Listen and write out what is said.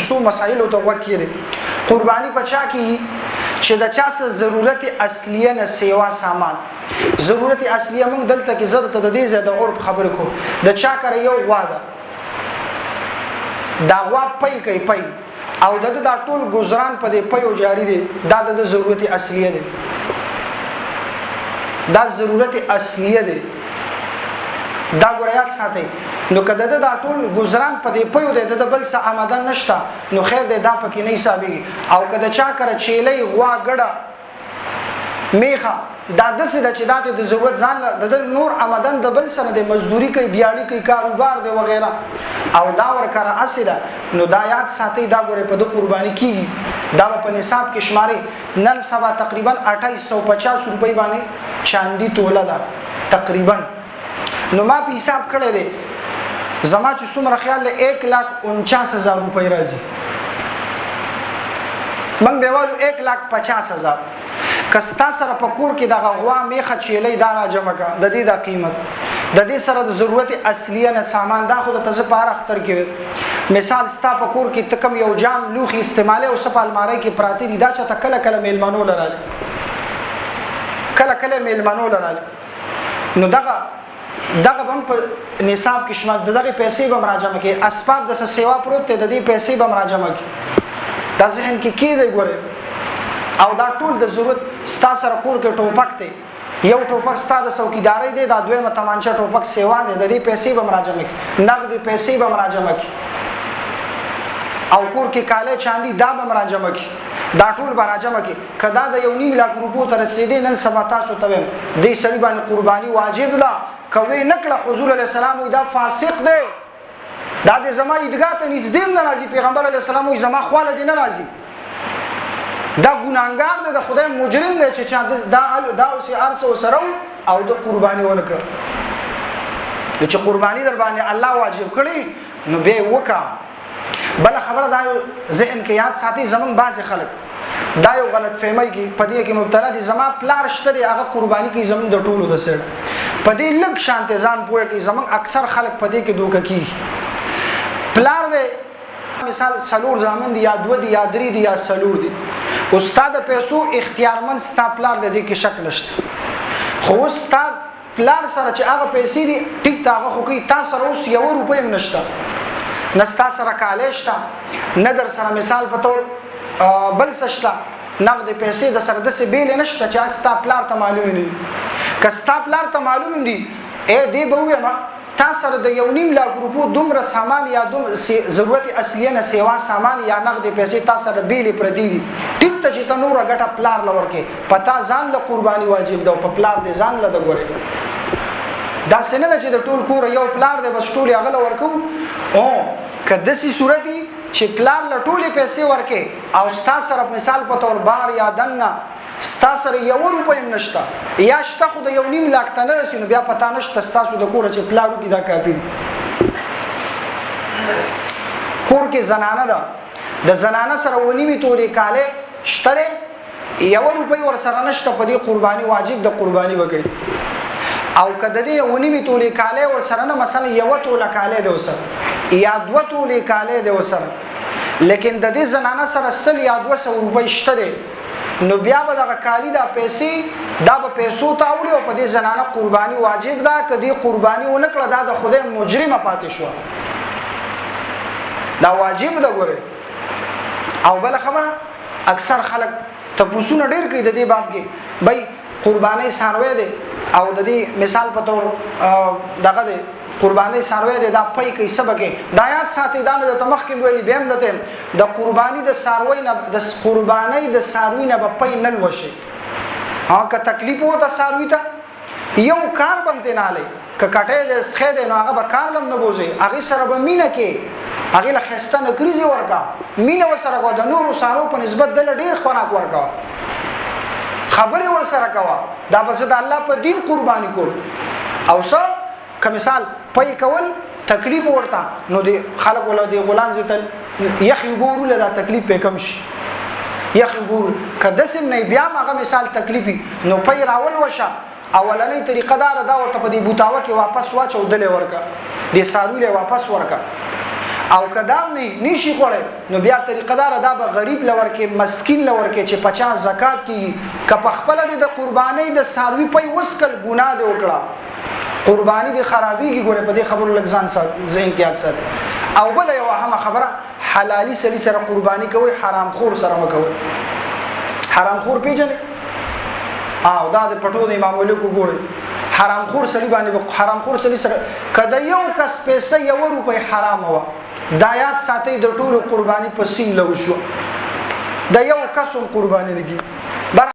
سو مسائل ته وکړي. قرباني پچا کی چې د چا څه ضرورت اصلیه نه سیوا سامان ضرورت اصلیه موږ دلته کې زړه ته د دې زړه عرب خبر کو د چا کړ یو غوا دا غوا پي کوي پي او دا ټول گزاران په دې پيو جاری دي دا د ضرورت اصلیه دي دا ضرورت اصلیه دي دا ګوریات ساتي نو کده دا ټول گزاران په دې پيو دي د بل څه آمدن نشته نو خیر دې دا پکې نه حسابي او کده چا کړ چيلې غوا ګډه میخه دا دسه د چې د ضرورت ځان د نور آمدن د بل سره د مزدوري کوي دیاړي کوي کاروبار دی وغیرہ او دا ورکره اسیده نو دا یاد ساتي دا ګوره په د قرباني کیږي دا په نصاب کې شماري نن سبا تقریبا 2850 روپۍ باندې چاندي توله ده تقریبا نو ما په حساب کړی دی زما چې څومره خیال له 1,49,000 روپۍ راځي من به والو 1,50,000 کستا سره په کور کې د غوا میخه چيلې دا را جمع کا د دې د قیمت د دې سره د ضرورت اصلیه نه سامان دا خو د تاسو په اختر کې مثال ستا په کور کې تکم یو جام لوخي استعماله او سپال مارای کې پراتی دي دا چې کله کله میلمنو لراله کله کله میلمنو لراله نو دغه هم په نصاب کې شمال دغه پیسې به مراجعه کې اسباب د سیوا پروت ته د دې پیسې به مراجعه کې دا ذهن کې کېږي ګوره او دا ټول د ضرورت ستا سره کور کې ټوپک دی یو ټوپک ستا د څوکیداري دی دا دویمه تمانچه ټوپک سیوا دی د دې پیسې به مراجعه کې نقد پیسې به مراجعه کې او کور کې کاله چاندي دا به مراجعه کې دا ټول به مراجعه کې کدا د 1.5 لک روپو تر رسیدې نن سبا تاسو ته دې سړي باندې قرباني واجب ده کوي نکړه حضور علی السلام دا فاسق دی دا د زما ایدګاه ته نږدې نه راځي پیغمبر علی السلام وي زما خواله دي نه راځي دا ګناګار دی د خدای مجرم دی چې دا اوس ارسو سره او د قرباني ونکړه چې قرباني در باندې الله واجب کړی نو به وکا بل خبره دا ذهن کې یاد ساتي زمون بعض خلک دا یو غلط فهمي کې پدې کې مبتلا دي زما پلار شته هغه قرباني کې زمون د ټولو د سره پدې لږ شانته ځان پوهه کې زمون اکثر خلک پدې کې دوکه کوي پلار دې مثال سلور زامن دي یا دو دي یا درې دي یا سلور دي استاد پیسو اختیارمن ستا پلار دې کې شک نشته خو استاد پلار سره چې هغه پیسې دي ټیک تا هغه خو کې تاسو سره اوس 1 روپۍ هم نشته نستا سره کالېشتا ندر سره مثال په تور بل سشتا نقد پیسې د سره د څه بیل نشته چې استا پلار ته معلوم نه کستا پلار ته معلوم دي دې به وې ما تاسو سره د 1.5 لک روپو دومره سامان یا ضرورت اصلیه نه سیوا سامان یا نقد پیسې تاسو سره بیل پر دي ټیک ته چې تنور غټه پلار لور کې پتا ځان له قرباني واجب ده په پلار دې ځان له د ګوره دا سنه چې د ټول کور یو پلار دې بس ټول هغه ورکو او کدسي صورتي چې پلان له ټولې پیسې ورکې او ستا سره مثال په تور بار یا دنه ستا سره 1 روپۍ هم نشته یا شته خو د 1.5 لک ته نه رسي نو بیا پتا نشته تاسو د کور چې پلانو کې دا کاپي کور کې زنانه ده د زنانه سره ونیوي تورې کاله شته 1 روپۍ ور سره نشته په دې قرباني واجب د قرباني وکړي او کده دې ونیوي تولې کاله ور سره نه مثلا 1 توله کاله ده وسره یا 2 توله کاله ده وسره لیکن د دې زنانه سره سل یا 200 روپۍ شته ده نو بیا به د کالی دا پیسې دا به پیسو تاوړي او په دې زنانه قرباني واجب ده کدي قرباني ونکړه دا د خدای مجرمه پاتې شو دا واجب ده ګوره او بل خبره اکثر خلک تاسو نه ډیر کوي د دې باب کې بای قرباني ساروي دي او د دې مثال په تور دغه دي قرباني ساروي دي دا پي کوي سبکه د آیات ساتي دا د تمخ کې ویلي بهم دته د قرباني د ساروي نه د قرباني د ساروي نه په پي نل وشي ها که تکلیف وو د ساروي ته یو کار باندې نه لای ک کټه د سخه د نو هغه به کار لم نه بوزي هغه سره به مینه کې هغه له خسته نه کریزي ورکا مینه وسره کو د نورو سارو په نسبت د ډیر خوراک ورکا خبره ور سره کوا دا بس د الله په دین قرباني کول او څو کمثال پي کول تکلیف ورته نو دی خلق ولا دی غلان زتل یخي ګورو له دا تکلیف په کم شي یخي ګورو کده سم نه بیا ماغه مثال تکلیفي نو پي راول وشه اولنې طریقه دا ورته په دې بوتاوه کې واپس واچو دلې ورکا دې ساروي له واپس ورکا او کدام نه نشي خوړې نو بیا طریقه دار دا به غریب لور کې مسکین لور کې چې 50 زکات کی ک په خپل د قرباني د ساروي په وسکل ګناه دی وکړه قرباني د خرابيږي ګوره په دې خبرو لګزان ذهن کې یاد ساتي او بل یو اهم خبره حلالي سړي سره قرباني کوي حرام خور سره مکوي حرام خور پیژنې او دا د پټو د امام ملک ګوره حرام خور سړي باندې حرام خور سړي سره کله یو کس پیسې 1 روپۍ حرام و د آیات ساتي د ټولو قرباني په سین لو شو د یو کس قرباني لګي